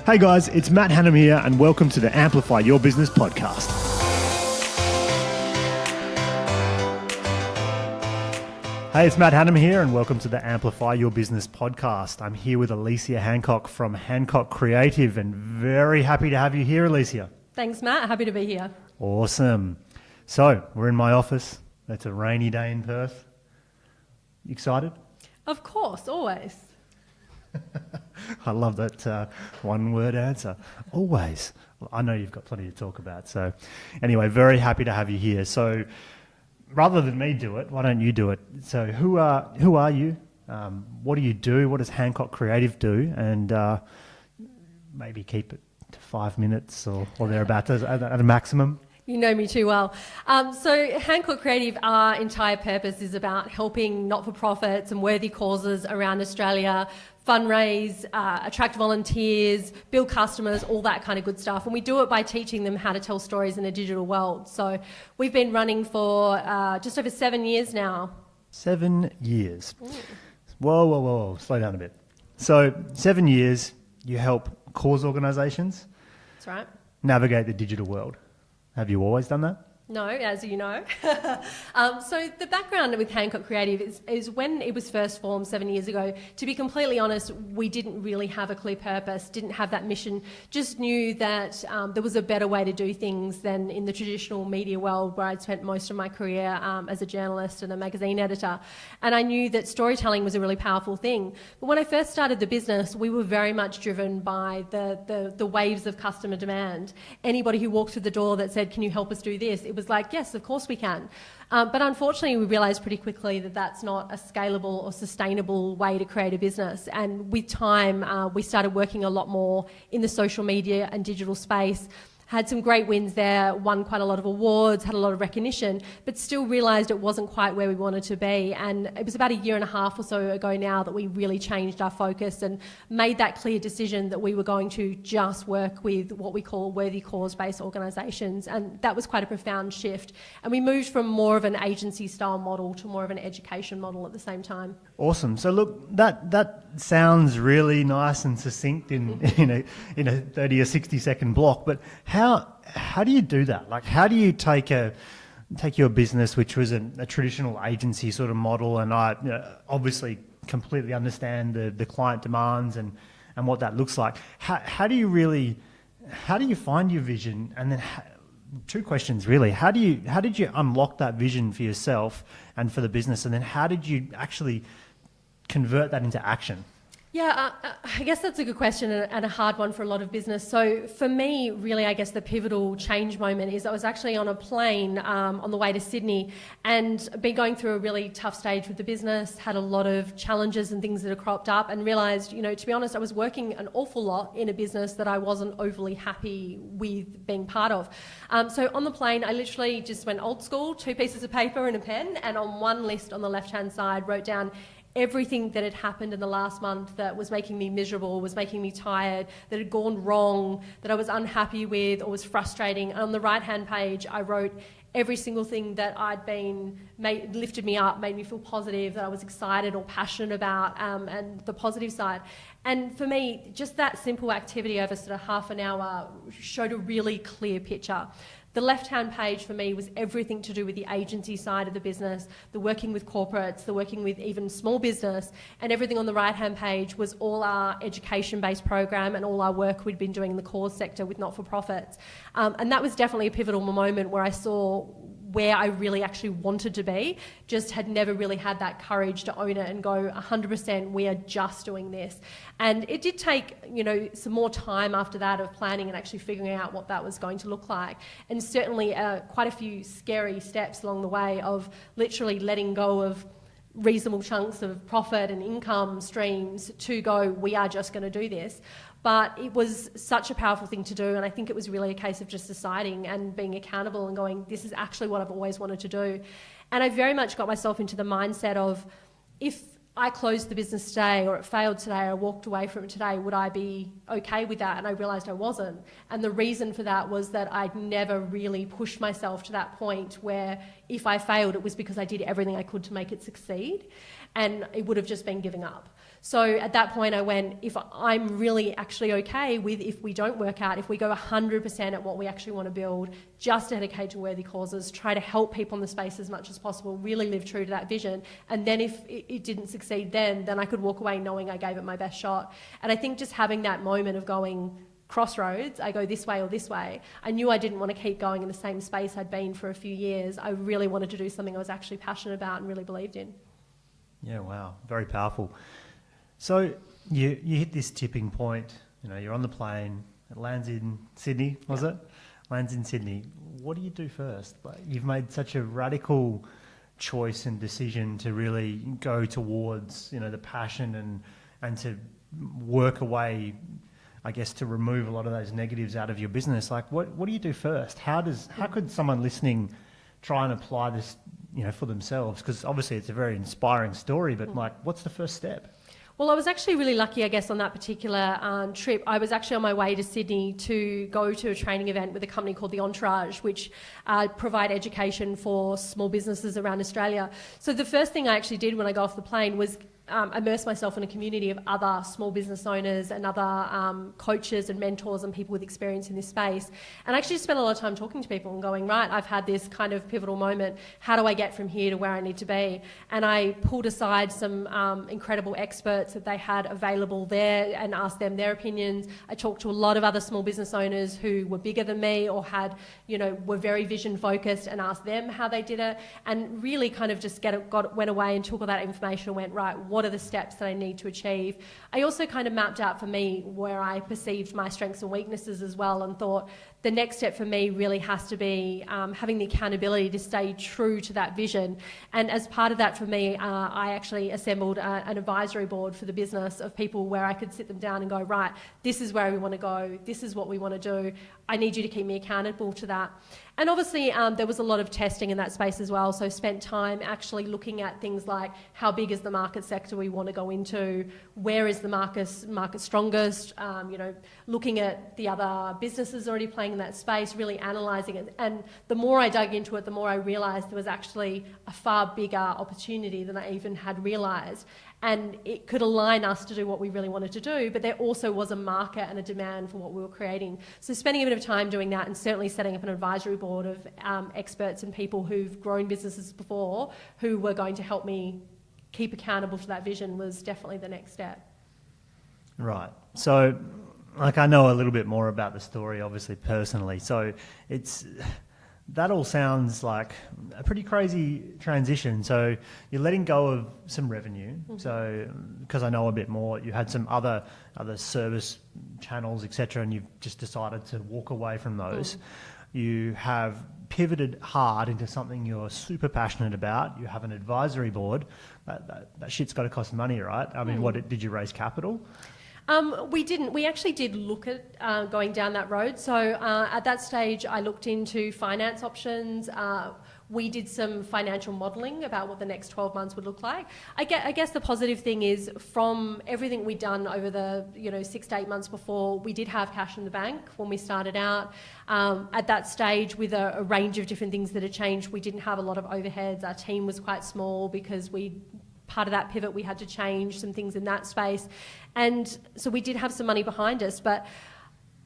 Hey guys, it's Matt Hanham here and welcome to the Amplify Your Business podcast. Hey, it's Matt Hanham here and welcome to the Amplify Your Business podcast. I'm here with Alecia Hancock from Hancock Creative and very happy to have you here, Alecia. Thanks, Matt. Happy to be here. Awesome. So, we're in my office. It's a rainy day in Perth. You excited? Of course, always. I love that one-word answer. Always. Well, I know you've got plenty to talk about. So anyway, very happy to have you here. So rather than me do it, why don't you do it? So who are you? What do you do? What does Hancock Creative do? And maybe keep it to 5 minutes or thereabouts at a maximum. You know me too well. So Hancock Creative, our entire purpose is about helping not-for-profits and worthy causes around Australia fundraise, attract volunteers, build customers, all that kind of good stuff. And we do it by teaching them how to tell stories in a digital world. So we've been running for just over 7 years now. 7 years. Whoa. Slow down a bit. So 7 years, you help cause organisations That's right. navigate the digital world. Have you always done that? No, as you know. So the background with Hancock Creative is when it was first formed 7 years ago, to be completely honest, we didn't really have a clear purpose, didn't have that mission, just knew that there was a better way to do things than in the traditional media world where I'd spent most of my career as a journalist and a magazine editor. And I knew that storytelling was a really powerful thing. But when I first started the business, we were very much driven by the waves of customer demand. Anybody who walked through the door that said, "Can you help us do this?" It was like, yes, of course we can. But unfortunately, we realised pretty quickly that that's not a scalable or sustainable way to create a business. And with time, we started working a lot more in the social media and digital space. Had some great wins there, won quite a lot of awards, had a lot of recognition, but still realised it wasn't quite where we wanted to be. And it was about 1.5 years or so ago now that we really changed our focus and made that clear decision that we were going to just work with what we call worthy cause-based organisations. And that was quite a profound shift. And we moved from more of an agency-style model to more of an education model at the same time. Awesome. So look, that sounds really nice and succinct in a 30 or 60 second block. But how do you do that? Like, how do you take your business, which was a traditional agency sort of model, and I obviously completely understand the client demands and what that looks like. How do you find your vision? And then two questions really. How did you unlock that vision for yourself and for the business? And then how did you actually convert that into action? Yeah, I guess that's a good question and a hard one for a lot of business. So for me, really, I guess the pivotal change moment is I was actually on a plane on the way to Sydney and been going through a really tough stage with the business, had a lot of challenges and things that have cropped up, and realised, to be honest, I was working an awful lot in a business that I wasn't overly happy with being part of. So on the plane, I literally just went old school, 2 pieces of paper and a pen, and on one list on the left-hand side wrote down everything that had happened in the last month that was making me miserable, was making me tired, that had gone wrong, that I was unhappy with or was frustrating. And on the right-hand page, I wrote every single thing that lifted me up, made me feel positive, that I was excited or passionate about, and the positive side. And for me, just that simple activity over sort of half an hour showed a really clear picture. The left-hand page for me was everything to do with the agency side of the business, the working with corporates, the working with even small business, and everything on the right-hand page was all our education-based program and all our work we'd been doing in the cause sector with not-for-profits. And that was definitely a pivotal moment where I saw where I really actually wanted to be, just had never really had that courage to own it and go 100%, we are just doing this. And it did take, some more time after that of planning and actually figuring out what that was going to look like. And certainly quite a few scary steps along the way of literally letting go of reasonable chunks of profit and income streams to go, we are just going to do this. But it was such a powerful thing to do, and I think it was really a case of just deciding and being accountable and going, this is actually what I've always wanted to do. And I very much got myself into the mindset of, if I closed the business today or it failed today or walked away from it today, would I be okay with that? And I realised I wasn't. And the reason for that was that I'd never really pushed myself to that point where if I failed, it was because I did everything I could to make it succeed, and it would have just been giving up. So at that point I went, if I'm really actually okay with if we don't work out, if we go 100% at what we actually want to build, just dedicate to worthy causes, try to help people in the space as much as possible, really live true to that vision. And then if it didn't succeed then I could walk away knowing I gave it my best shot. And I think just having that moment of going, crossroads, I go this way or this way. I knew I didn't want to keep going in the same space I'd been for a few years. I really wanted to do something I was actually passionate about and really believed in. Yeah, wow, very powerful. So you hit this tipping point, you're on the plane, it lands in Sydney, was it? Lands in Sydney. What do you do first? Like, you've made such a radical choice and decision to really go towards, the passion and to work away, I guess, to remove a lot of those negatives out of your business. Like, what do you do first? How could someone listening try and apply this, for themselves? Because obviously it's a very inspiring story, but what's the first step? Well, I was actually really lucky, I guess, on that particular trip. I was actually on my way to Sydney to go to a training event with a company called the Entourage, which provide education for small businesses around Australia. So the first thing I actually did when I got off the plane was immerse myself in a community of other small business owners and other coaches and mentors and people with experience in this space. And I actually spent a lot of time talking to people and going, right, I've had this kind of pivotal moment. How do I get from here to where I need to be? And I pulled aside some incredible experts that they had available there and asked them their opinions. I talked to a lot of other small business owners who were bigger than me or had, were very vision focused, and asked them how they did it, and really kind of just went away and took all that information and went, right, what are the steps that I need to achieve? I also kind of mapped out for me where I perceived my strengths and weaknesses as well, and thought the next step for me really has to be having the accountability to stay true to that vision. And as part of that for me, I actually assembled an advisory board for the business of people where I could sit them down and go, right, this is where we want to go, this is what we want to do, I need you to keep me accountable to that. And obviously there was a lot of testing in that space as well, so spent time actually looking at things like how big is the market sector we want to go into, where is the market strongest, looking at the other businesses already playing in that space, really analysing it. And the more I dug into it, the more I realised there was actually a far bigger opportunity than I even had realised. And it could align us to do what we really wanted to do, but there also was a market and a demand for what we were creating. So spending a bit of time doing that, and certainly setting up an advisory board of experts and people who've grown businesses before who were going to help me keep accountable to that vision, was definitely the next step. Right. So, I know a little bit more about the story, obviously, personally. So that all sounds like a pretty crazy transition. So you're letting go of some revenue. Mm-hmm. So, because I know a bit more, you had some other service channels, etc., and you've just decided to walk away from those. You have pivoted hard into something you're super passionate about. You have an advisory board. That shit's got to cost money, right? I mean, what did you raise capital? We didn't. We actually did look at going down that road. So at that stage, I looked into finance options. We did some financial modelling about what the next 12 months would look like. I guess the positive thing is, from everything we'd done over the 6 to 8 months before, we did have cash in the bank when we started out. At that stage, with a range of different things that had changed, we didn't have a lot of overheads. Our team was quite small because part of that pivot, we had to change some things in that space. And so we did have some money behind us, but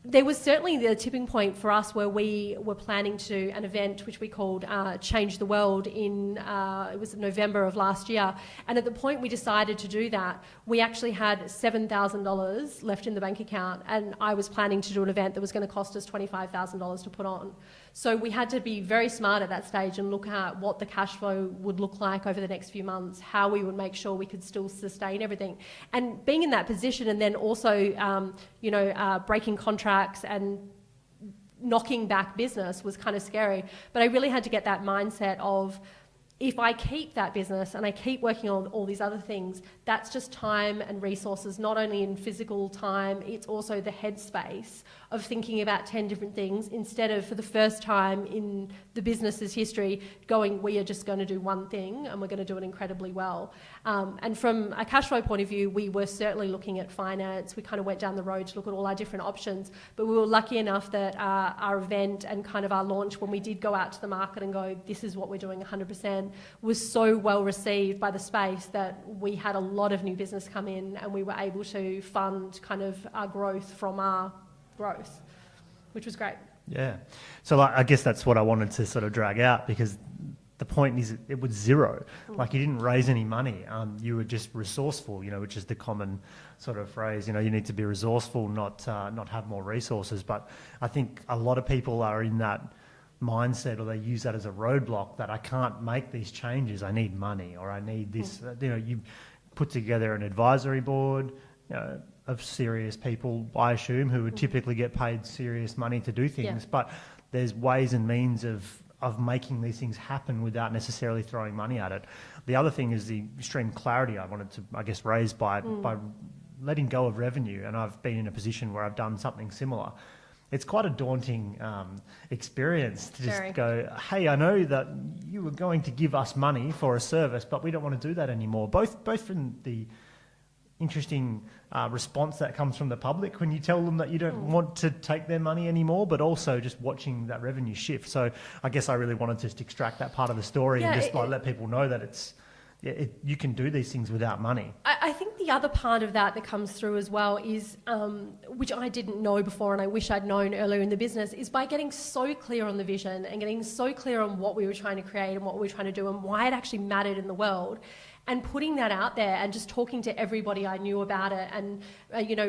there was certainly the tipping point for us where we were planning to do an event which we called Change the World in, it was November of last year. And at the point we decided to do that, we actually had $7,000 left in the bank account, and I was planning to do an event that was going to cost us $25,000 to put on. So we had to be very smart at that stage and look at what the cash flow would look like over the next few months, how we would make sure we could still sustain everything. And being in that position, and then also, breaking contracts and knocking back business was kind of scary. But I really had to get that mindset of, if I keep that business and I keep working on all these other things, that's just time and resources, not only in physical time, it's also the headspace of thinking about 10 different things, instead of, for the first time in the business's history, going, we are just going to do one thing and we're going to do it incredibly well. And from a cash flow point of view, we were certainly looking at finance. We kind of went down the road to look at all our different options, but we were lucky enough that our event and kind of our launch, when we did go out to the market and go, this is what we're doing 100%, was so well received by the space that we had a lot of new business come in, and we were able to fund kind of our growth from our growth, which was great. Yeah. So like, I guess that's what I wanted to sort of drag out, because the point is it was zero. Like, you didn't raise any money. You were just resourceful, which is the common sort of phrase. You need to be resourceful, not have more resources. But I think a lot of people are in that mindset, or they use that as a roadblock, that I can't make these changes. I need money, or I need this. You put together an advisory board, of serious people, I assume, who would typically get paid serious money to do things. But there's ways and means of making these things happen without necessarily throwing money at it. The other thing is the extreme clarity I wanted to, I guess, raise by letting go of revenue. And I've been in a position where I've done something similar. It's quite a daunting experience to just go, hey, I know that you were going to give us money for a service, but we don't want to do that anymore. Both from the interesting response that comes from the public when you tell them that you don't want to take their money anymore, but also just watching that revenue shift. So I guess I really wanted to just extract that part of the story and just let people know that you can do these things without money. I think the other part of that comes through as well is, which I didn't know before and I wish I'd known earlier in the business, is by getting so clear on the vision and getting so clear on what we were trying to create and what we were trying to do and why it actually mattered in the world. And putting that out there and just talking to everybody I knew about it, and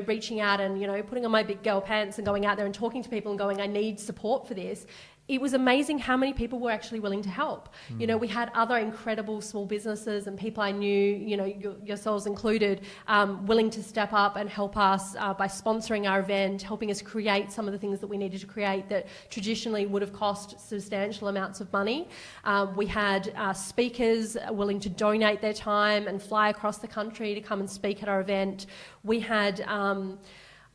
reaching out and putting on my big girl pants and going out there and talking to people and going, I need support for this. It was amazing how many people were actually willing to help. We had other incredible small businesses and people I knew, yourselves included, willing to step up and help us by sponsoring our event, helping us create some of the things that we needed to create that traditionally would have cost substantial amounts of money. We had speakers willing to donate their time and fly across the country to come and speak at our event. We had...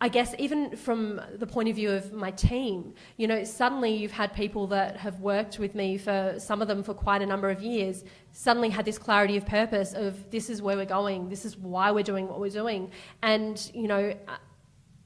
I guess even from the point of view of my team, suddenly you've had people that have worked with me, for some of them for quite a number of years, suddenly had this clarity of purpose of this is where we're going, this is why we're doing what we're doing. And,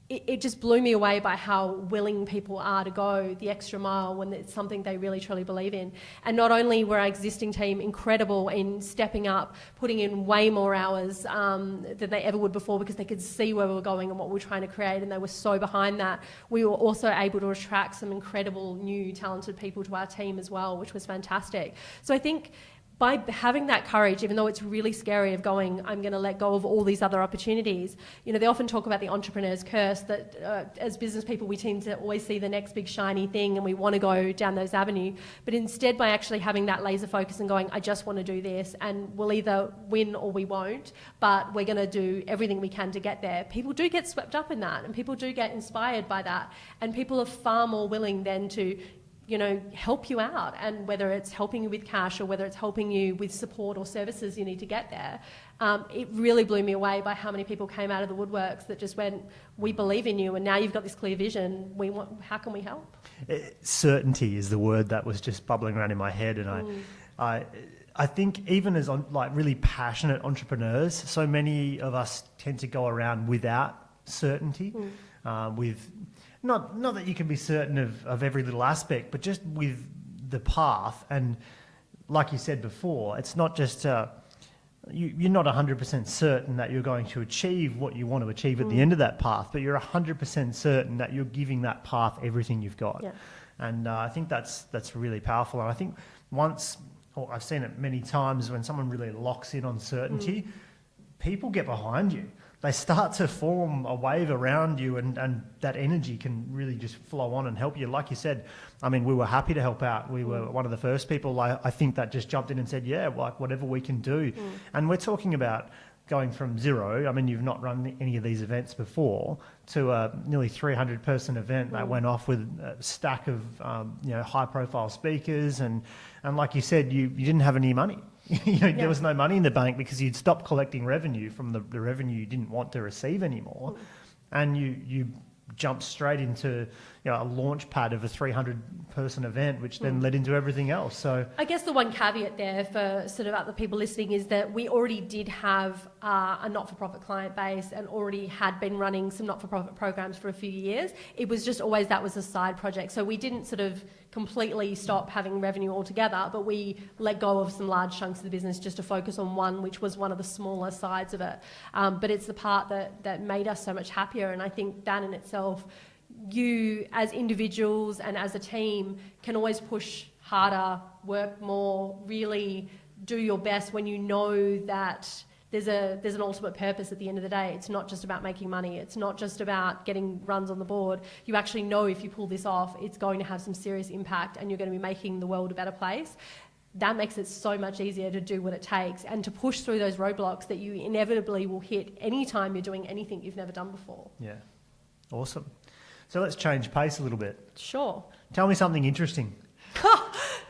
it just blew me away by how willing people are to go the extra mile when it's something they really truly believe in. And not only were our existing team incredible in stepping up, putting in way more hours than they ever would before, because they could see where we were going and what we were trying to create, and they were so behind that. We were also able to attract some incredible new talented people to our team as well, which was fantastic. So I think by having that courage, even though it's really scary of going, I'm going to let go of all these other opportunities, they often talk about the entrepreneur's curse, that as business people, we tend to always see the next big shiny thing and we want to go down those avenues. But instead, by actually having that laser focus and going, I just want to do this, and we'll either win or we won't, but we're going to do everything we can to get there. People do get swept up in that, and people do get inspired by that, and people are far more willing then to help you out, and whether it's helping you with cash or whether it's helping you with support or services you need to get there. It really blew me away by how many people came out of the woodworks that just went, we believe in you, and now you've got this clear vision. How can we help? Certainty is the word that was just bubbling around in my head, and I think even as really passionate entrepreneurs, so many of us tend to go around without certainty, with not that you can be certain of every little aspect, but just with the path. And like you said before, it's not just you're not 100% certain that you're going to achieve what you want to achieve at the end of that path, but you're 100% certain that you're giving that path everything you've got. Yeah. And I think that's really powerful. And I think I've seen it many times, when someone really locks in on certainty, people get behind you. They start to form a wave around you, and that energy can really just flow on and help you. Like you said, we were happy to help out. We were one of the first people, I think, that just jumped in and said, yeah, whatever we can do. And we're talking about going from zero. You've not run any of these events before, to a nearly 300-person event that went off with a stack of high-profile speakers. And like you said, you didn't have any money. There was no money in the bank because you'd stopped collecting revenue from the revenue you didn't want to receive anymore. And you jumped straight into a launch pad of a 300-person event, which then led into everything else. So I guess the one caveat there for sort of other people listening is that we already did have a not-for-profit client base and already had been running some not-for-profit programs for a few years. It was just always that was a side project. So we didn't sort of completely stop having revenue altogether, but we let go of some large chunks of the business just to focus on one, which was one of the smaller sides of it. But it's the part that made us so much happier. And I think that in itself, you as individuals and as a team can always push harder, work more, really do your best when you know that there's an ultimate purpose at the end of the day. It's not just about making money. It's not just about getting runs on the board. You actually know if you pull this off, it's going to have some serious impact and you're going to be making the world a better place. That makes it so much easier to do what it takes and to push through those roadblocks that you inevitably will hit any time you're doing anything you've never done before. Yeah, awesome. So let's change pace a little bit. Sure. Tell me something interesting.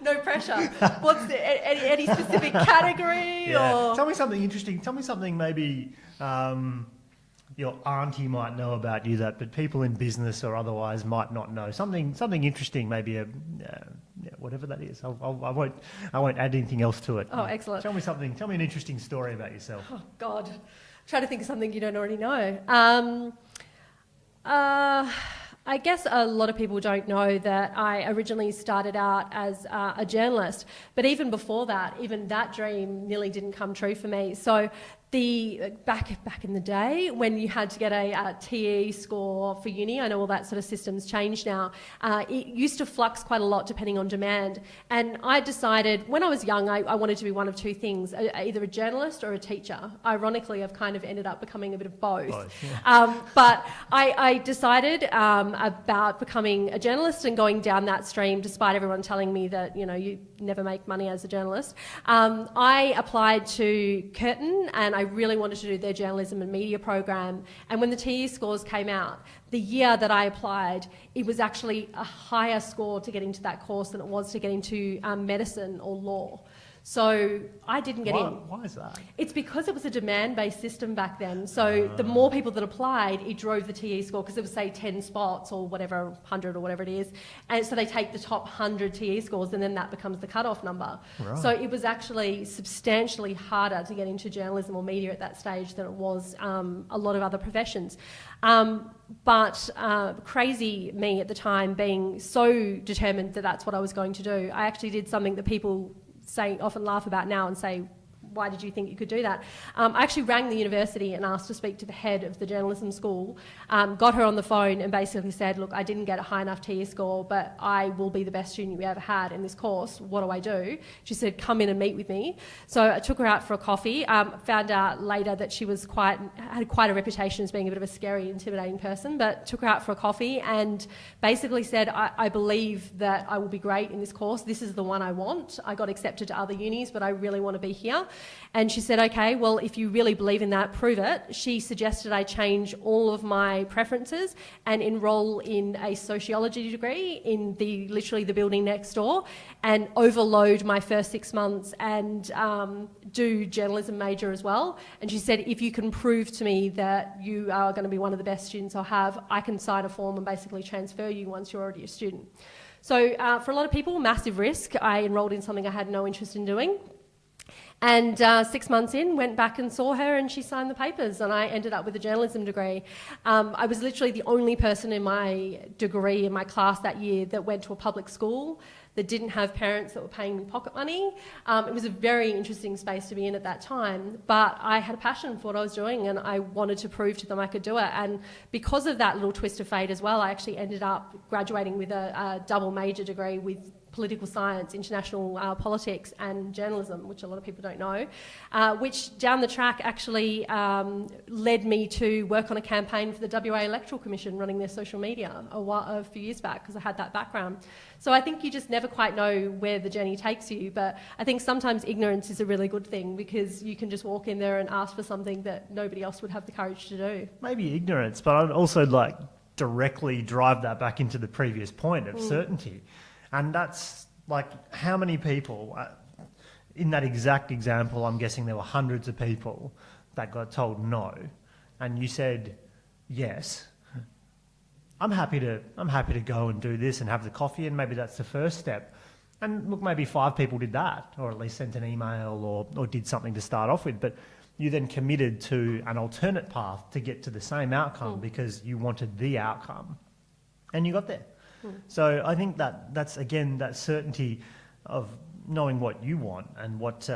No pressure. What's any specific category? Yeah. Or? Tell me something interesting. Tell me something maybe your auntie might know about you that, but people in business or otherwise might not know. Something interesting, maybe whatever that is. I won't add anything else to it. Oh, excellent. Tell me an interesting story about yourself. Oh God, try to think of something you don't already know. I guess a lot of people don't know that I originally started out as a journalist, but even before that, even that dream nearly didn't come true for me. So back in the day when you had to get a TE score for uni, I know all that sort of system's changed now, it used to flux quite a lot depending on demand. And I decided when I was young, I wanted to be one of two things, either a journalist or a teacher. Ironically, I've kind of ended up becoming a bit of both. Yeah. But I decided about becoming a journalist and going down that stream, despite everyone telling me that, you never make money as a journalist. I applied to Curtin and I really wanted to do their journalism and media program. And when the TE scores came out, the year that I applied, it was actually a higher score to get into that course than it was to get into medicine or law. So I didn't get in. Why is that? It's because it was a demand-based system back then. So the more people that applied, it drove the TE score because it was, say, 10 spots or whatever, 100 or whatever it is. And so they take the top 100 TE scores and then that becomes the cutoff number. Right. So it was actually substantially harder to get into journalism or media at that stage than it was a lot of other professions. But crazy me at the time being so determined that that's what I was going to do, I actually did something that people often laugh about now and say, why did you think you could do that? I actually rang the university and asked to speak to the head of the journalism school, got her on the phone and basically said, look, I didn't get a high enough TE score, but I will be the best student you ever had in this course. What do I do? She said, come in and meet with me. So I took her out for a coffee, found out later that she was had quite a reputation as being a bit of a scary, intimidating person, but took her out for a coffee and basically said, I believe that I will be great in this course. This is the one I want. I got accepted to other unis, but I really want to be here. And she said, okay, well, if you really believe in that, prove it. She suggested I change all of my preferences and enrol in a sociology degree in literally the building next door and overload my first 6 months and do journalism major as well. And she said, if you can prove to me that you are going to be one of the best students I'll have, I can sign a form and basically transfer you once you're already a student. So for a lot of people, massive risk. I enrolled in something I had no interest in doing. And 6 months in, went back and saw her and she signed the papers and I ended up with a journalism degree. I was literally the only person in my degree, in my class that year, that went to a public school, that didn't have parents that were paying me pocket money. It was a very interesting space to be in at that time, but I had a passion for what I was doing and I wanted to prove to them I could do it. And because of that little twist of fate as well, I actually ended up graduating with a double major degree with political science, international politics and journalism, which a lot of people don't know, which down the track actually led me to work on a campaign for the WA Electoral Commission running their social media a few years back because I had that background. So I think you just never quite know where the journey takes you, but I think sometimes ignorance is a really good thing because you can just walk in there and ask for something that nobody else would have the courage to do. Maybe ignorance, but I'd also directly drive that back into the previous point of certainty. And that's how many people, in that exact example, I'm guessing there were hundreds of people that got told no, and you said yes. I'm happy to go and do this and have the coffee, and maybe that's the first step. And look, maybe 5 people did that, or at least sent an email or did something to start off with. But you then committed to an alternate path to get to the same outcome because you wanted the outcome, and you got there. So I think that's again that certainty of knowing what you want and what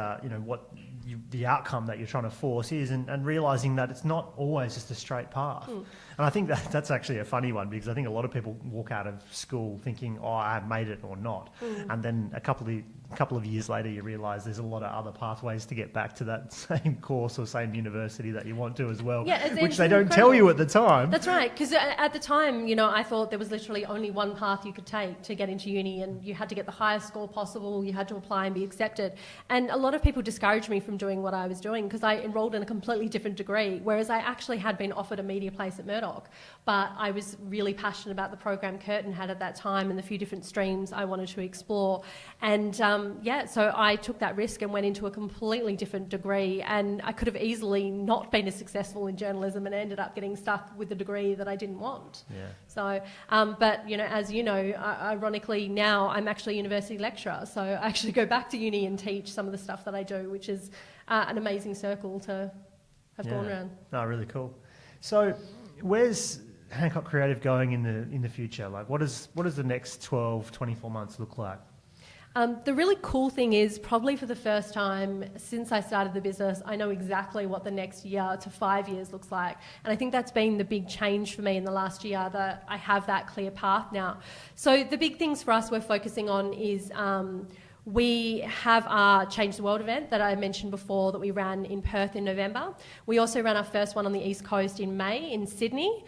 the outcome that you're trying to force is, and realising that it's not always just a straight path. And I think that's actually a funny one, because I think a lot of people walk out of school thinking, oh, I made it or not. And then a couple of years later, you realise there's a lot of other pathways to get back to that same course or same university that you want to as well, which they don't tell you at the time. That's right, because at the time, I thought there was literally only one path you could take to get into uni, and you had to get the highest score possible, you had to apply and be accepted. And a lot of people discouraged me from doing what I was doing because I enrolled in a completely different degree, whereas I actually had been offered a media place at Murdoch. But I was really passionate about the program Curtin had at that time and the few different streams I wanted to explore. And so I took that risk and went into a completely different degree, and I could have easily not been as successful in journalism and ended up getting stuck with the degree that I didn't want. Yeah. So, but as you know, ironically now I'm actually a university lecturer, so I actually go back to uni and teach some of the stuff that I do, which is an amazing circle to have gone around. No, really cool. So, where's Hancock Creative going in the future? Like, what does the next 12, 24 months look like? The really cool thing is, probably for the first time since I started the business, I know exactly what the next year to 5 years looks like. And I think that's been the big change for me in the last year, that I have that clear path now. So the big things for us we're focusing on is we have our Change the World event that I mentioned before that we ran in Perth in November. We also ran our first one on the East Coast in May in Sydney.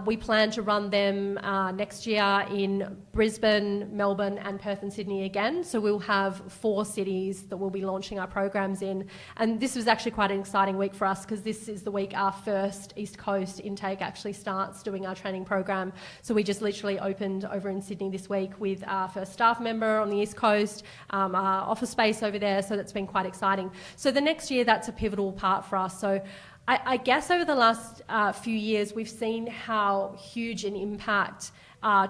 We plan to run them next year in Brisbane, Melbourne and Perth and Sydney again. So we'll have 4 cities that we'll be launching our programs in. And this was actually quite an exciting week for us, because this is the week our first East Coast intake actually starts doing our training program. So we just literally opened over in Sydney this week with our first staff member on the East Coast, our office space over there, so that's been quite exciting. So the next year, that's a pivotal part for us. So I guess over the last few years, we've seen how huge an impact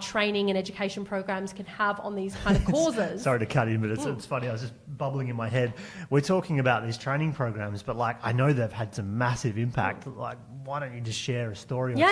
training and education programs can have on these kind of causes. Sorry to cut in, but it's funny, I was just bubbling in my head. We're talking about these training programs, but I know they've had some massive impact. Why don't you just share a story or two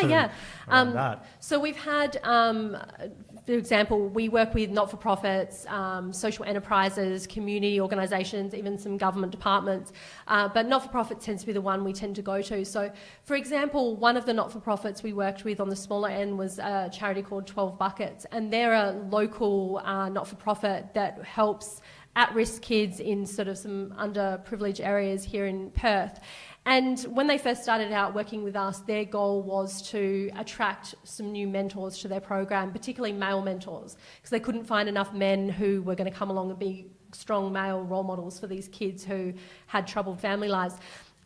around that? So we've had, for example, we work with not-for-profits, social enterprises, community organisations, even some government departments, but not-for-profits tends to be the one we tend to go to. So, for example, one of the not-for-profits we worked with on the smaller end was a charity called 12 Buckets, and they're a local not-for-profit that helps at-risk kids in sort of some underprivileged areas here in Perth. And when they first started out working with us, their goal was to attract some new mentors to their program, particularly male mentors, because they couldn't find enough men who were going to come along and be strong male role models for these kids who had troubled family lives.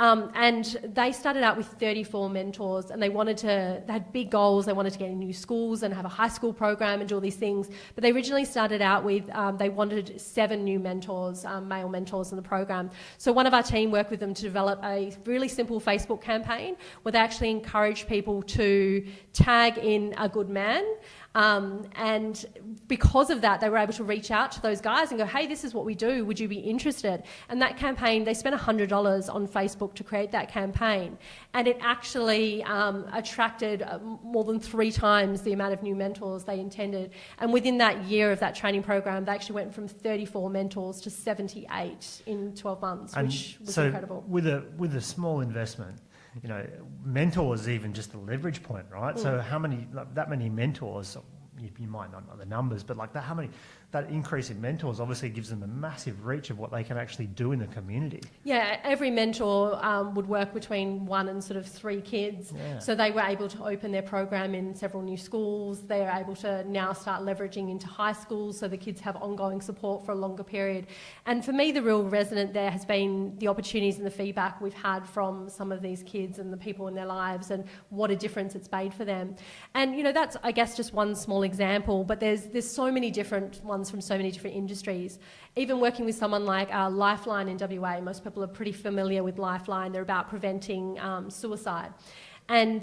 And they started out with 34 mentors, and they had big goals. They wanted to get in new schools and have a high school program and do all these things. But they originally started out with, they wanted 7 new mentors, male mentors in the program. So one of our team worked with them to develop a really simple Facebook campaign where they actually encouraged people to tag in a good man. And because of that, they were able to reach out to those guys and go, hey, this is what we do. Would you be interested? And that campaign, they spent $100 on Facebook to create that campaign. And it actually attracted more than 3 times the amount of new mentors they intended. And within that year of that training program, they actually went from 34 mentors to 78 in 12 months, which was incredible. With a small investment, mentor is even just a leverage point, right? So how many, that many mentors, you might not know the numbers, but that increase in mentors obviously gives them a massive reach of what they can actually do in the community. Yeah, every mentor would work between 1 and sort of 3 kids. Yeah. So they were able to open their program in several new schools. They are able to now start leveraging into high schools so the kids have ongoing support for a longer period. And for me, the real resonant there has been the opportunities and the feedback we've had from some of these kids and the people in their lives, and what a difference it's made for them. And, that's, I guess, just one small example, but there's so many different ones from so many different industries. Even working with someone like Lifeline in WA, most people are pretty familiar with Lifeline. They're about preventing suicide. And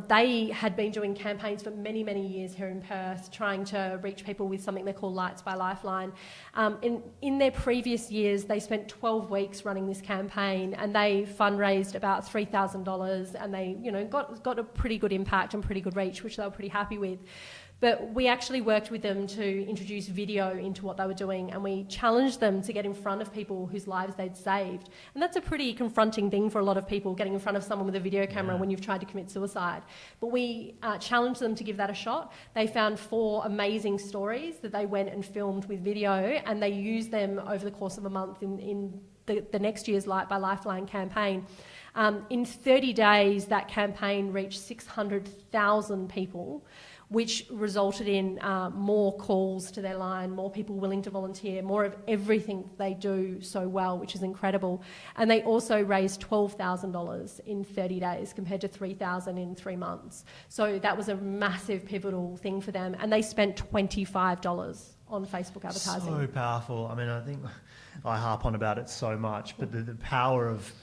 they had been doing campaigns for many, many years here in Perth, trying to reach people with something they call Lights by Lifeline. In their previous years, they spent 12 weeks running this campaign, and they fundraised about $3,000, and they, got a pretty good impact and pretty good reach, which they were pretty happy with. But we actually worked with them to introduce video into what they were doing, and we challenged them to get in front of people whose lives they'd saved. And that's a pretty confronting thing for a lot of people, getting in front of someone with a video camera when you've tried to commit suicide. But we challenged them to give that a shot. They found 4 amazing stories that they went and filmed with video, and they used them over the course of a month in the next year's Light by Lifeline campaign. In 30 days, that campaign reached 600,000 people, which resulted in more calls to their line, more people willing to volunteer, more of everything they do so well, which is incredible. And they also raised $12,000 in 30 days compared to $3,000 in 3 months. So that was a massive pivotal thing for them. And they spent $25 on Facebook advertising. So powerful. I mean, I think I harp on about it so much, but the power of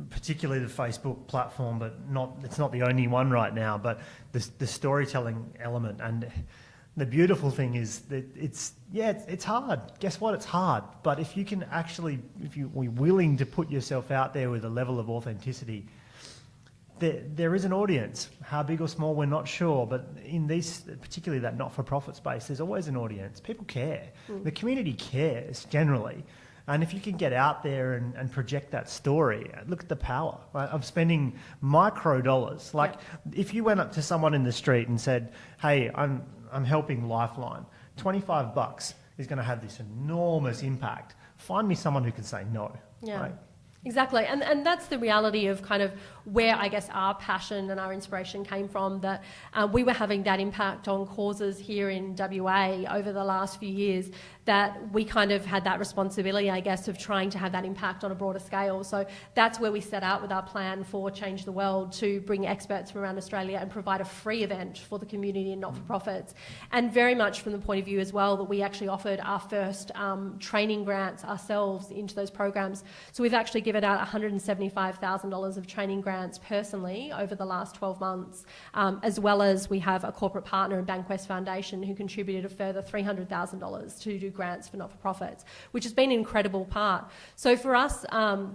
particularly the Facebook platform, but it's not the only one right now, but the storytelling element. And the beautiful thing is that it's hard. Guess what? It's hard. But if you can actually, if you're willing to put yourself out there with a level of authenticity, there is an audience. How big or small, we're not sure. But in these, particularly that not-for-profit space, there's always an audience. People care. The community cares generally. And if you can get out there and project that story, look at the power, right, of spending micro dollars. Like if you went up to someone in the street and said, hey, I'm helping Lifeline, $25 is going to have this enormous impact. Find me someone who can say no. Yeah. Right? Exactly, and that's the reality of kind of where I guess our passion and our inspiration came from, that we were having that impact on causes here in WA over the last few years, that we kind of had that responsibility, I guess, of trying to have that impact on a broader scale. So that's where we set out with our plan for Change the World, to bring experts from around Australia and provide a free event for the community and not-for-profits. And very much from the point of view as well that we actually offered our first training grants ourselves into those programs. So we've actually given out $175,000 of training grants personally over the last 12 months, as well as we have a corporate partner in Bankwest Foundation who contributed a further $300,000 to do grants for not-for-profits, which has been an incredible part. So for us,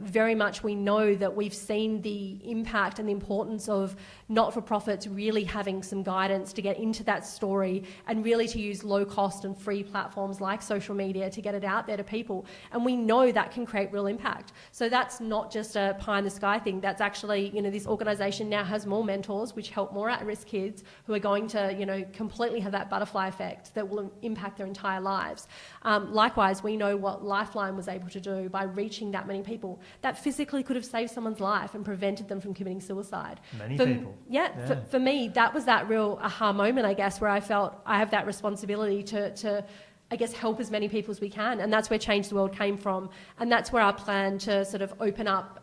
very much we know that we've seen the impact and the importance of not-for-profits really having some guidance to get into that story, and really to use low-cost and free platforms like social media to get it out there to people. And we know that can create real impact. So that's not just a pie-in-the-sky thing. That's actually, this organisation now has more mentors, which help more at-risk kids who are going to, completely have that butterfly effect that will impact their entire lives. Likewise, we know what Lifeline was able to do by reaching that many people. That physically could have saved someone's life and prevented them from committing suicide. Many people. Yeah. For me, that was that real aha moment, I guess, where I felt I have that responsibility to I guess, help as many people as we can. And that's where Change the World came from. And that's where our plan to sort of open up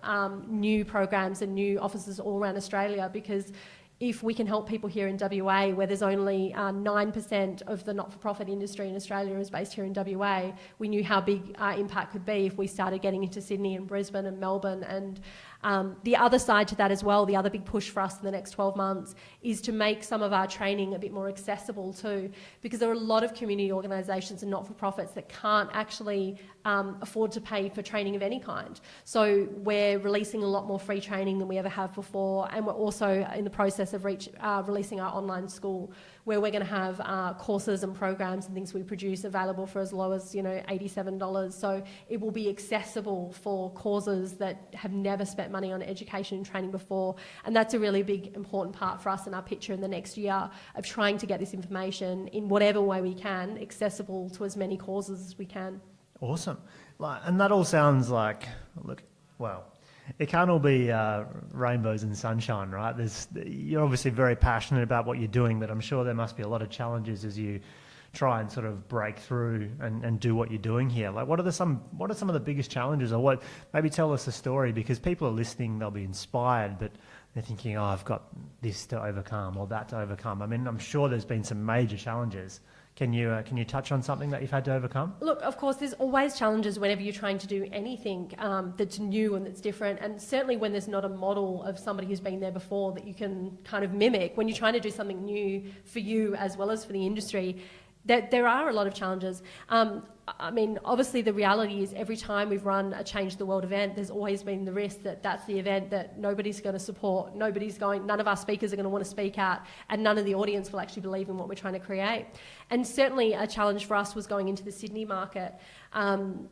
new programs and new offices all around Australia, because if we can help people here in WA, where there's only 9% of the not-for-profit industry in Australia is based here in WA, we knew how big our impact could be if we started getting into Sydney and Brisbane and Melbourne. And the other side to that as well, the other big push for us in the next 12 months is to make some of our training a bit more accessible too, because there are a lot of community organisations and not-for-profits that can't actually afford to pay for training of any kind. So we're releasing a lot more free training than we ever have before, and we're also in the process of releasing our online school, where we're going to have courses and programs and things we produce available for as low as $87. So it will be accessible for causes that have never spent money on education and training before, and that's a really big important part for us in our picture in the next year of trying to get this information in whatever way we can accessible to as many causes as we can. Awesome. And that all sounds like, it can't all be rainbows and sunshine, right? You're obviously very passionate about what you're doing, but I'm sure there must be a lot of challenges as you try and sort of break through and do what you're doing here. Like, what are some of the biggest challenges, or maybe tell us a story, because people are listening, they'll be inspired, but they're thinking, oh, I've got this to overcome or that to overcome. I mean, I'm sure there's been some major challenges. Can you touch on something that you've had to overcome? Look, of course, there's always challenges whenever you're trying to do anything that's new and that's different, and certainly when there's not a model of somebody who's been there before that you can kind of mimic. When you're trying to do something new for you as well as for the industry, there are a lot of challenges. I mean, obviously the reality is every time we've run a Change the World event, there's always been the risk that that's the event that nobody's going to support, none of our speakers are going to want to speak at, and none of the audience will actually believe in what we're trying to create. And certainly a challenge for us was going into the Sydney market.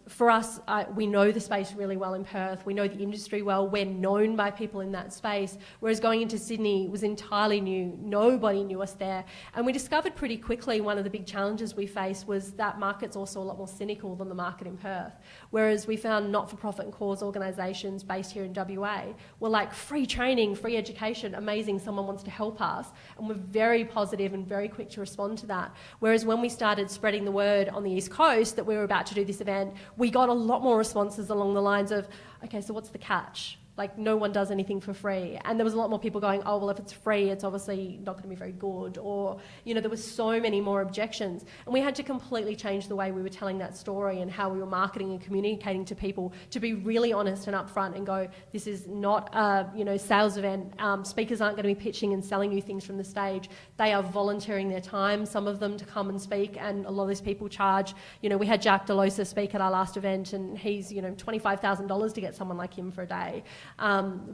For us, we know the space really well in Perth. We know the industry well. We're known by people in that space. Whereas going into Sydney was entirely new. Nobody knew us there. And we discovered pretty quickly one of the big challenges we faced was that market's also a lot more cynical than the market in Perth. Whereas we found not-for-profit and cause organisations based here in WA were like free training, free education, amazing, someone wants to help us. And we're very positive and very quick to respond to that. Whereas when we started spreading the word on the East Coast that we were about to do this event, we got a lot more responses along the lines of, okay, so what's the catch? Like, no one does anything for free. And there was a lot more people going, oh, well, if it's free, it's obviously not going to be very good. Or, you know, there were so many more objections. And we had to completely change the way we were telling that story and how we were marketing and communicating to people to be really honest and upfront and go, this is not a, sales event. Speakers aren't going to be pitching and selling you things from the stage. They are volunteering their time, some of them, to come and speak. And a lot of these people charge, we had Jack Delosa speak at our last event, and he's, $25,000 to get someone like him for a day.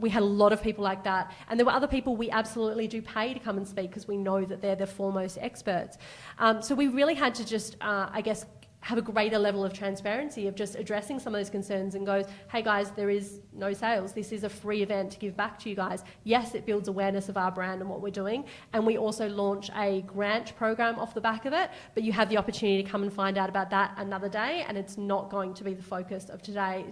We had a lot of people like that, and there were other people we absolutely do pay to come and speak because we know that they're the foremost experts. So we really had to just, have a greater level of transparency of just addressing some of those concerns and goes, hey guys, there is no sales. This is a free event to give back to you guys. Yes, it builds awareness of our brand and what we're doing, and we also launch a grant program off the back of it, but you have the opportunity to come and find out about that another day, and it's not going to be the focus of today.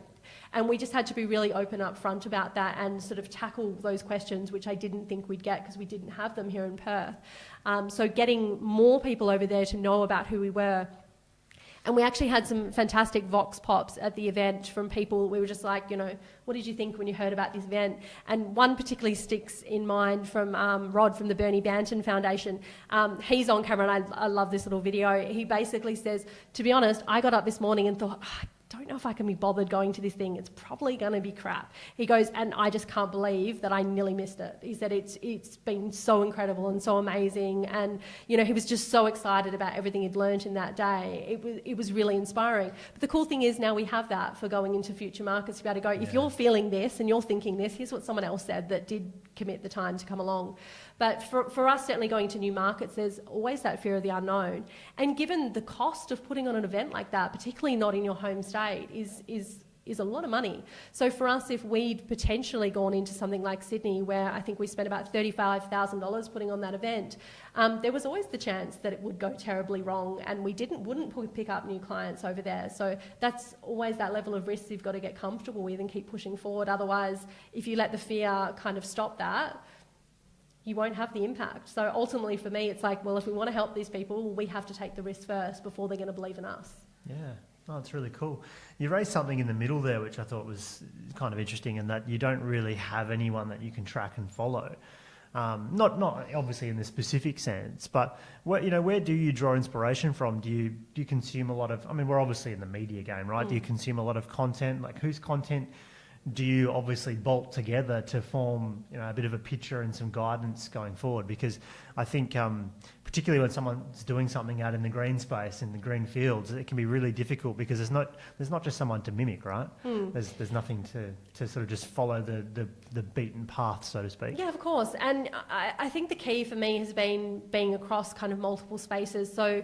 And we just had to be really open up front about that and sort of tackle those questions, which I didn't think we'd get because we didn't have them here in Perth. So getting more people over there to know about who we were. And we actually had some fantastic vox pops at the event from people. We were just like, what did you think when you heard about this event? And one particularly sticks in mind from Rod from the Bernie Banton Foundation. He's on camera, and I love this little video. He basically says, to be honest, I got up this morning and thought, I don't know if I can be bothered going to this thing. It's probably going to be crap. He goes, and I just can't believe that I nearly missed it. He said it's been so incredible and so amazing, and he was just so excited about everything he'd learnt in that day. It was really inspiring. But the cool thing is now we have that for going into future markets to be able to go, if you're feeling this and you're thinking this, here's what someone else said that did commit the time to come along. But for us, certainly going to new markets, there's always that fear of the unknown. And given the cost of putting on an event like that, particularly not in your home state, is a lot of money. So for us, if we'd potentially gone into something like Sydney, where I think we spent about $35,000 putting on that event, there was always the chance that it would go terribly wrong, and we wouldn't pick up new clients over there. So that's always that level of risk you've got to get comfortable with and keep pushing forward. Otherwise, if you let the fear kind of stop that, you won't have the impact. So ultimately for me, it's like, well, if we want to help these people, we have to take the risk first before they're going to believe in us. Yeah. Oh, it's really cool. You raised something in the middle there, which I thought was kind of interesting, in that you don't really have anyone that you can track and follow. Not obviously in the specific sense, but where do you draw inspiration from? Do you consume a lot of? I mean, we're obviously in the media game, right? Do you consume a lot of content? Like, whose content do you obviously bolt together to form a bit of a picture and some guidance going forward? Because I think particularly when someone's doing something out in the green space, in the green fields, it can be really difficult because there's not just someone to mimic, right? There's nothing to sort of just follow the beaten path, so to speak. Yeah, of course. And I think the key for me has been being across kind of multiple spaces. So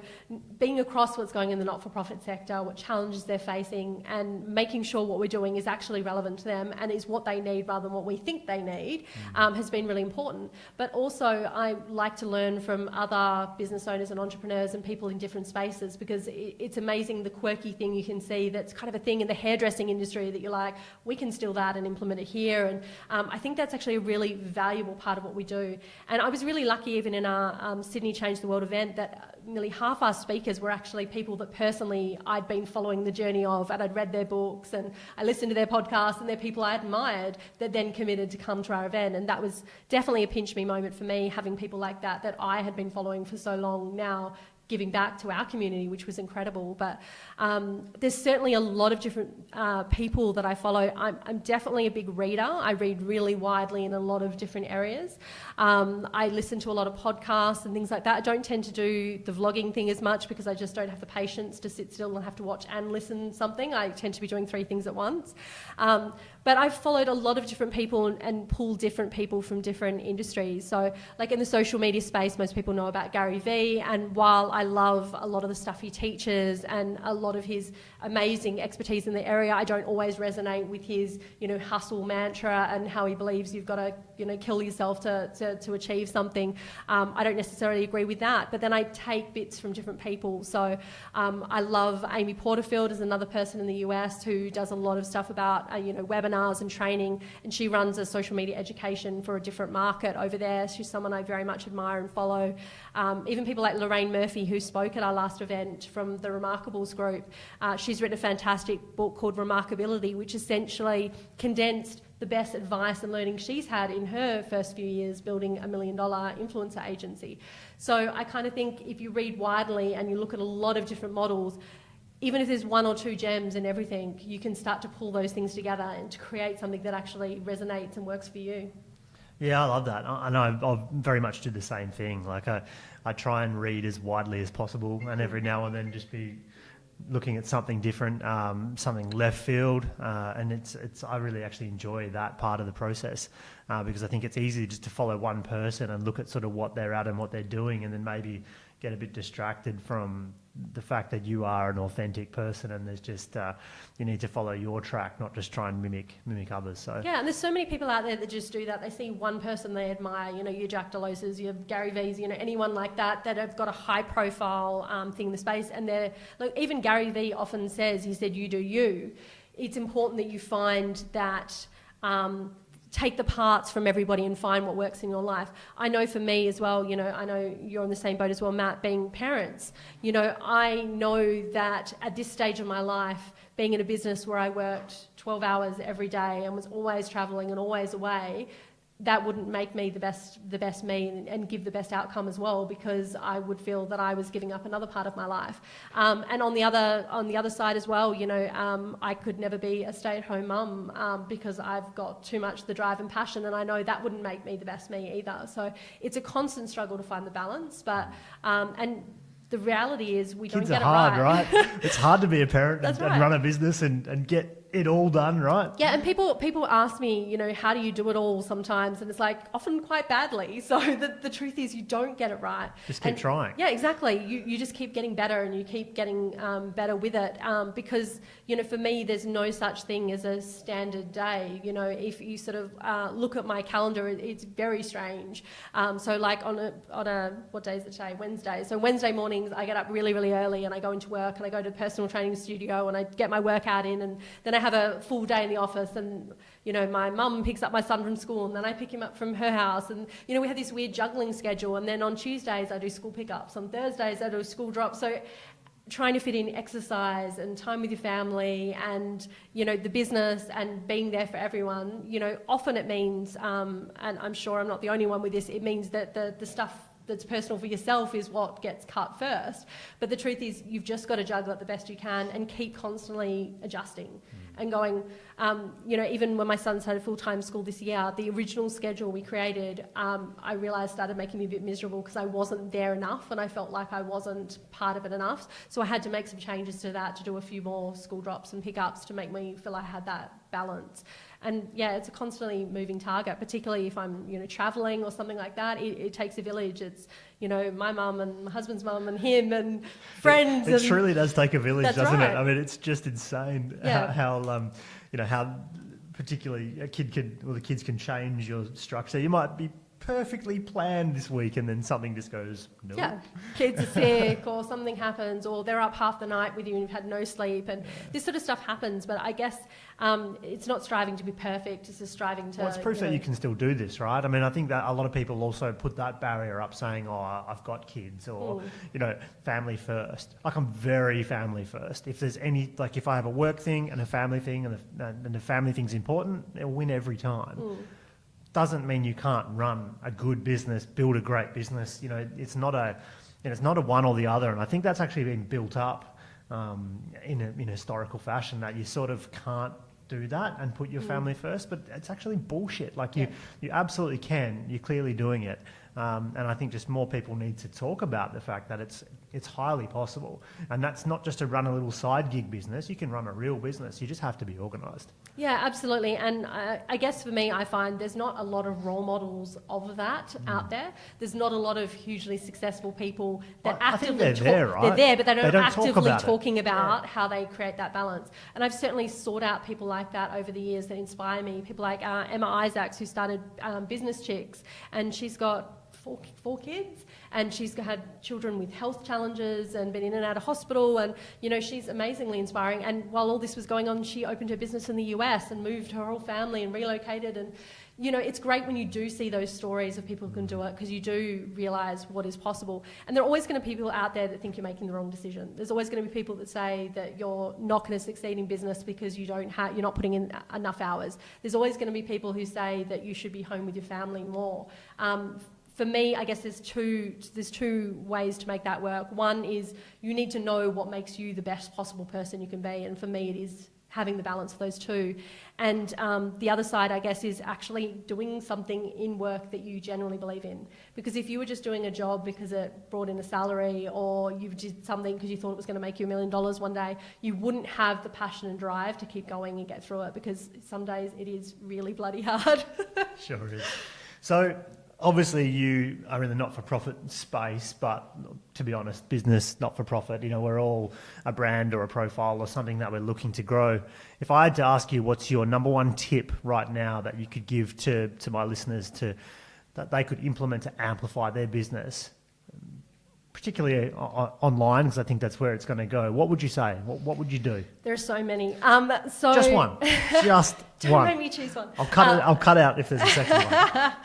being across what's going in the not-for-profit sector, what challenges they're facing, and making sure what we're doing is actually relevant to them and is what they need rather than what we think they need, has been really important. But also I like to learn from other business owners and entrepreneurs and people in different spaces, because it's amazing the quirky thing you can see that's kind of a thing in the hairdressing industry that you're like, we can steal that and implement it here. And I think that's actually a really valuable part of what we do. And I was really lucky even in our Sydney Change the World event that nearly half our speakers were actually people that personally I'd been following the journey of, and I'd read their books and I listened to their podcasts, and they're people I admired that then committed to come to our event. And that was definitely a pinch me moment for me, having people like that I had been following for so long now giving back to our community, which was incredible. But there's certainly a lot of different people that I follow. I'm definitely a big reader. I read really widely in a lot of different areas. I listen to a lot of podcasts and things like that. I don't tend to do the vlogging thing as much because I just don't have the patience to sit still and have to watch and listen to something. I tend to be doing 3 things at once. But I've followed a lot of different people and pulled different people from different industries. So like in the social media space, most people know about Gary Vee. And while I love a lot of the stuff he teaches and a lot of his amazing expertise in the area, I don't always resonate with his, hustle mantra and how he believes you've got to, kill yourself to achieve something. I don't necessarily agree with that, but then I take bits from different people. So I love Amy Porterfield as another person in the US who does a lot of stuff about, webinars and training, and she runs a social media education for a different market over there. She's someone I very much admire and follow. Even people like Lorraine Murphy, who spoke at our last event from the Remarkables group. She's written a fantastic book called Remarkability, which essentially condensed the best advice and learning she's had in her first few years building $1 million influencer agency. So I kind of think if you read widely and you look at a lot of different models, even if there's 1 or 2 gems in everything, you can start to pull those things together and to create something that actually resonates and works for you. Yeah, I love that. I know I very much do the same thing. Like I try and read as widely as possible, and every now and then just be looking at something different, something left field, and I really actually enjoy that part of the process because I think it's easy just to follow one person and look at sort of what they're at and what they're doing, and then maybe get a bit distracted from the fact that you are an authentic person, and there's just you need to follow your track, not just try and mimic others. So yeah, and there's so many people out there that just do that. They see one person they admire, your Jack Deloses, your Gary V's, anyone like that have got a high profile thing in the space, and they're like, even Gary Vee often says, he said, you do you. It's important that you find that take the parts from everybody and find what works in your life. I know for me as well, I know you're on the same boat as well, Matt, being parents. I know that at this stage of my life, being in a business where I worked 12 hours every day and was always travelling and always away, that wouldn't make me the best me and give the best outcome as well, because I would feel that I was giving up another part of my life. And on the other side as well, I could never be a stay-at-home mum because I've got too much the drive and passion, and I know that wouldn't make me the best me either. So it's a constant struggle to find the balance, but and the reality is we kids don't get are hard, it right. It's hard to be a parent and right. run a business and get it all done, right? Yeah, and people ask me, how do you do it all sometimes? And it's like, often quite badly. So the truth is you don't get it right. Just keep trying. Yeah, exactly. You just keep getting better, and you keep getting better with it. Because, for me, there's no such thing as a standard day. If you sort of look at my calendar, it's very strange. So like on a what day is it today? Wednesday. So Wednesday mornings, I get up really, really early and I go into work and I go to the personal training studio and I get my workout in, and then I have a full day in the office, and my mum picks up my son from school and then I pick him up from her house, and we have this weird juggling schedule, and then on Tuesdays I do school pickups, on Thursdays I do school drops. So trying to fit in exercise and time with your family and the business and being there for everyone, often it means and I'm sure I'm not the only one with this, it means that the stuff that's personal for yourself is what gets cut first. But the truth is you've just got to juggle it the best you can and keep constantly adjusting and going. Even when my son started full-time school this year, the original schedule we created, I realised started making me a bit miserable because I wasn't there enough and I felt like I wasn't part of it enough. So I had to make some changes to that, to do a few more school drops and pickups to make me feel I had that balance. And yeah, it's a constantly moving target, particularly if I'm, traveling or something like that. It takes a village. It's, my mum and my husband's mum and him and friends. It truly does take a village, doesn't right. it? I mean, it's just insane how particularly the kids can change your structure. You might be perfectly planned this week and then something just goes, no. Yeah, kids are sick or something happens or they're up half the night with you and you've had no sleep, and this sort of stuff happens. But I guess it's not striving to be perfect, it's just striving to... Well, it's proof that you can still do this, right? I mean, I think that a lot of people also put that barrier up saying, oh, I've got kids or, family first. Like, I'm very family first. If there's any, like if I have a work thing and a family thing and the family thing's important, it'll win every time. Doesn't mean you can't run a good business, build a great business. It's not And it's not a one or the other. And I think that's actually been built up in historical fashion, that you sort of can't do that and put your family first, but it's actually bullshit. Like you absolutely can. You're clearly doing it. And I think just more people need to talk about the fact that it's highly possible. And that's not just to run a little side gig business. You can run a real business. You just have to be organised. Yeah, absolutely. And I guess for me, I find there's not a lot of role models of that out there. There's not a lot of hugely successful people that actively they're there, right? They're there, but they don't actively talk talking about how they create that balance. And I've certainly sought out people like that over the years that inspire me. People like Emma Isaacs, who started Business Chicks, and she's got four kids, and she's had children with health challenges and been in and out of hospital, and she's amazingly inspiring. And while all this was going on, she opened her business in the US and moved her whole family and relocated. And it's great when you do see those stories of people who can do it, because you do realise what is possible. And there are always going to be people out there that think you're making the wrong decision. There's always going to be people that say that you're not going to succeed in business because you're not putting in enough hours. There's always going to be people who say that you should be home with your family more. For me, I guess there's two ways to make that work. One is you need to know what makes you the best possible person you can be, and for me it is having the balance of those two. And the other side, I guess, is actually doing something in work that you genuinely believe in. Because if you were just doing a job because it brought in a salary, or you did something because you thought it was going to make you $1 million one day, you wouldn't have the passion and drive to keep going and get through it, because some days it is really bloody hard. Sure is. So obviously you are in the not-for-profit space, but to be honest, business, not-for-profit, we're all a brand or a profile or something that we're looking to grow. If I had to ask you what's your number one tip right now that you could give to my listeners that they could implement to amplify their business, particularly online, because I think that's where it's going to go, what would you say? What would you do? There are so many. Just one. Just Don't one. make me choose one. I'll cut out if there's a second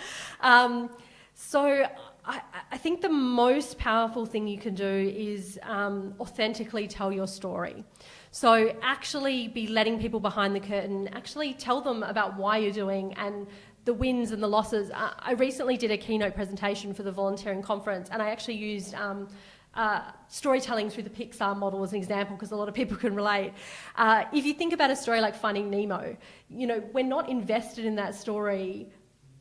one. So I think the most powerful thing you can do is authentically tell your story. So actually be letting people behind the curtain, actually tell them about why you're doing and the wins and the losses. I recently did a keynote presentation for the volunteering conference, and I actually used storytelling through the Pixar model as an example, because a lot of people can relate. If you think about a story like Finding Nemo, we're not invested in that story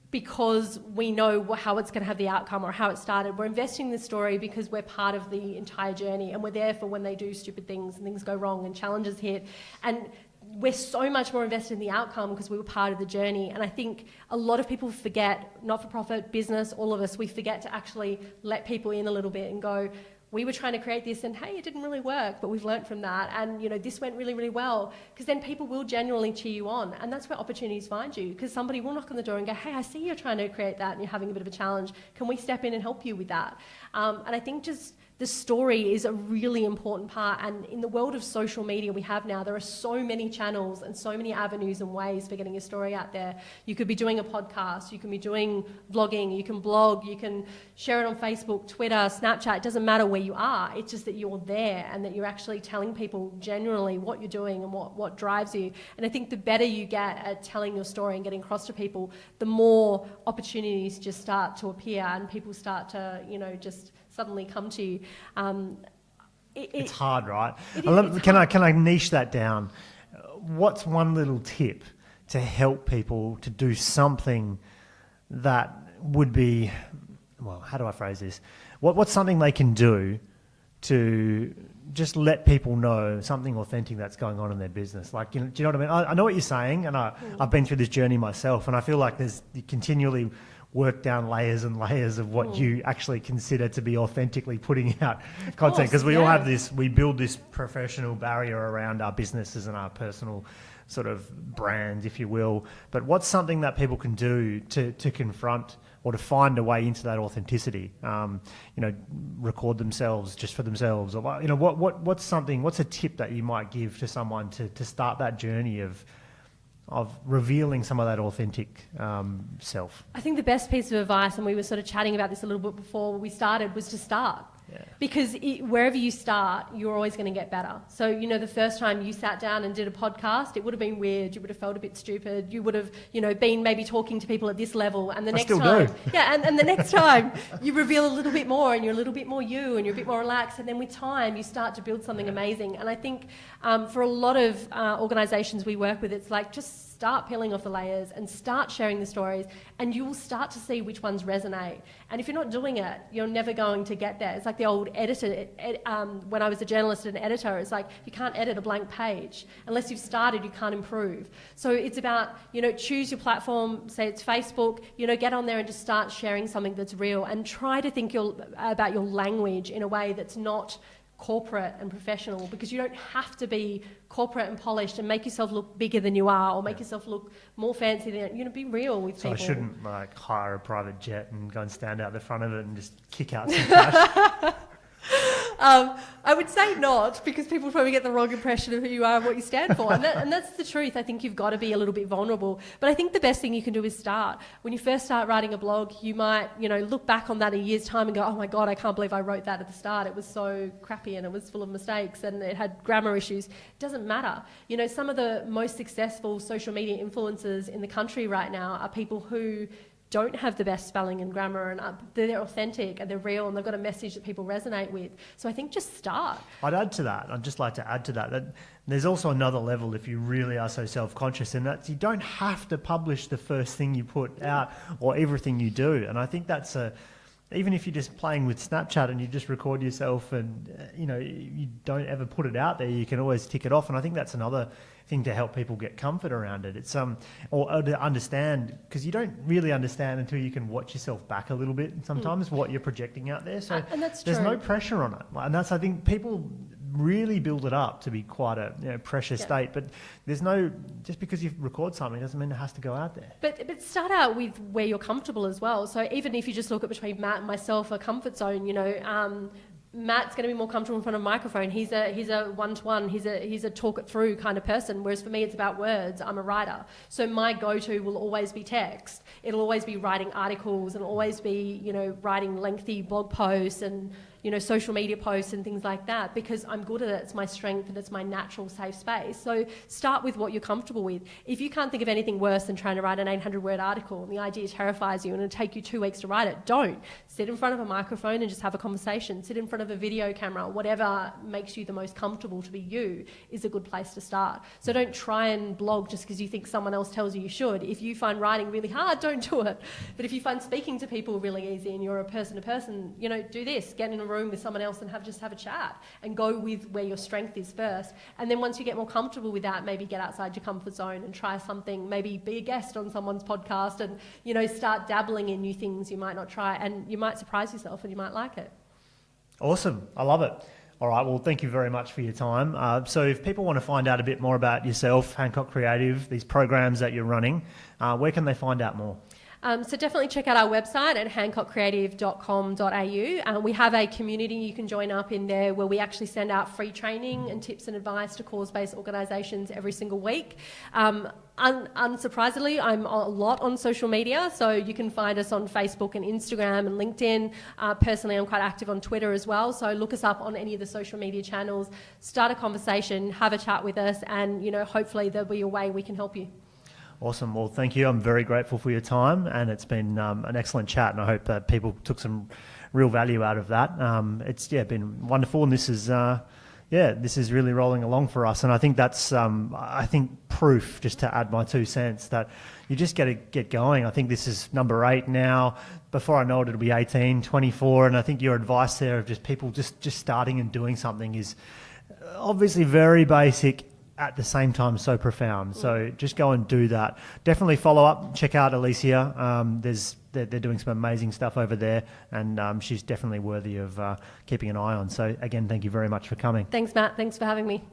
because we know how it's going to have the outcome or how it started. We're investing in the story because we're part of the entire journey, and we're there for when they do stupid things and things go wrong and challenges hit. And we're so much more invested in the outcome because we were part of the journey. And I think a lot of people forget, not-for-profit, business, all of us, we forget to actually let people in a little bit and go, we were trying to create this and hey, it didn't really work, but we've learned from that, and this went really, really well, because then people will genuinely cheer you on, and that's where opportunities find you, because somebody will knock on the door and go, hey, I see you're trying to create that and you're having a bit of a challenge, can we step in and help you with that? And I think just the story is a really important part, and in the world of social media we have now, there are so many channels and so many avenues and ways for getting your story out there. You could be doing a podcast, you can be doing vlogging, you can blog, you can share it on Facebook, Twitter, Snapchat. It doesn't matter where you are, it's just that you're there and that you're actually telling people generally what you're doing and what drives you. And I think the better you get at telling your story and getting across to people, the more opportunities just start to appear and people start to just suddenly come to you. It's hard, right? Can I niche that down? What's one little tip to help people to do something that would be, well, how do I phrase this? What's something they can do to just let people know something authentic that's going on in their business? Like, do you know what I mean? I know what you're saying, and I've been through this journey myself, and I feel like you continually work down layers and layers of what you actually consider to be authentically putting out content, because we all have this, we build this professional barrier around our businesses and our personal sort of brand, if you will. But what's something that people can do to confront or to find a way into that authenticity? Record themselves just for themselves, or what's a tip that you might give to someone to start that journey of revealing some of that authentic self? I think the best piece of advice, and we were sort of chatting about this a little bit before we started, was to start. Because wherever you start, you're always going to get better. So, the first time you sat down and did a podcast, it would have been weird. You would have felt a bit stupid. You would have, been maybe talking to people at this level. And the next time, and the next time you reveal a little bit more and you're a little bit more you and you're a bit more relaxed. And then with time, you start to build something amazing. And I think for a lot of organisations we work with, it's like just start peeling off the layers and start sharing the stories, and you will start to see which ones resonate. And if you're not doing it, you're never going to get there. It's like the old editor, when I was a journalist and an editor, it's like you can't edit a blank page. Unless you've started, you can't improve. So it's about, choose your platform, say it's Facebook, get on there and just start sharing something that's real, and try to think about your language in a way that's not corporate and professional, because you don't have to be corporate and polished and make yourself look bigger than you are, or make yourself look more fancy than be real with people. So I shouldn't hire a private jet and go and stand out the front of it and just kick out some cash. I would say not, because people probably get the wrong impression of who you are and what you stand for. And that's the truth. I think you've got to be a little bit vulnerable. But I think the best thing you can do is start. When you first start writing a blog, you might, look back on that a year's time and go, oh my God, I can't believe I wrote that at the start. It was so crappy and it was full of mistakes and it had grammar issues. It doesn't matter. Some of the most successful social media influencers in the country right now are people who don't have the best spelling and grammar, and they're authentic and they're real and they've got a message that people resonate with. So I think just start. I'd just like to add to that there's also another level if you really are so self-conscious, and that's you don't have to publish the first thing you put out or everything you do. And I think that's even if you're just playing with Snapchat and you just record yourself and you don't ever put it out there, you can always tick it off. And I think that's another thing to help people get comfort around it. It's or to understand, because you don't really understand until you can watch yourself back a little bit sometimes what you're projecting out there. So and that's there's true. no pressure on it, and that's, I think, people really build it up to be quite a pressure state. But there's no, just because you record something doesn't mean it has to go out there. But start out with where you're comfortable as well. So even if you just look at between Matt and myself, a comfort zone, Matt's going to be more comfortable in front of a microphone. He's a one-to-one. He's a talk it through kind of person. Whereas for me, it's about words. I'm a writer. So my go-to will always be text. It'll always be writing articles, and always be, writing lengthy blog posts and, social media posts and things like that, because I'm good at it. It's my strength and it's my natural safe space. So start with what you're comfortable with. If you can't think of anything worse than trying to write an 800-word article and the idea terrifies you and it'll take you 2 weeks to write it, don't. Sit in front of a microphone and just have a conversation. Sit in front of a video camera. Whatever makes you the most comfortable to be you is a good place to start. So don't try and blog just because you think someone else tells you should. If you find writing really hard, don't do it. But if you find speaking to people really easy and you're a person-to-person, do this. Get in a room with someone else and have a chat, and go with where your strength is first. And then once you get more comfortable with that, maybe get outside your comfort zone and try something, maybe be a guest on someone's podcast and, start dabbling in new things you might not try, and you might surprise yourself and you might like it. Awesome. I love it. All right. Well, thank you very much for your time. So if people want to find out a bit more about yourself, Hancock Creative, these programs that you're running, where can they find out more? So definitely check out our website at hancockcreative.com.au. We have a community you can join up in there where we actually send out free training and tips and advice to cause-based organisations every single week. Unsurprisingly, I'm a lot on social media, so you can find us on Facebook and Instagram and LinkedIn. Personally, I'm quite active on Twitter as well, so look us up on any of the social media channels, start a conversation, have a chat with us, and hopefully there'll be a way we can help you. Awesome. Well, thank you. I'm very grateful for your time, and it's been an excellent chat, and I hope that people took some real value out of that. It's been wonderful, and this is really rolling along for us. And I think that's proof, just to add my 2 cents, that you just got to get going. I think this is number 8 now. Before I know it, it'll be 18, 24, and I think your advice there of just people just starting and doing something is obviously very basic, at the same time so profound. So just go and do that. Definitely follow up, check out Alecia. They're doing some amazing stuff over there, and she's definitely worthy of keeping an eye on. So again, thank you very much for coming. Thanks, Matt. Thanks for having me.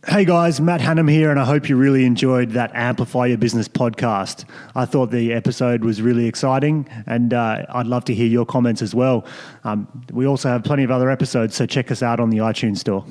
Hey guys, Matt Hanham here, and I hope you really enjoyed that Amplify Your Business podcast. I thought the episode was really exciting, and I'd love to hear your comments as well. We also have plenty of other episodes, so check us out on the iTunes store.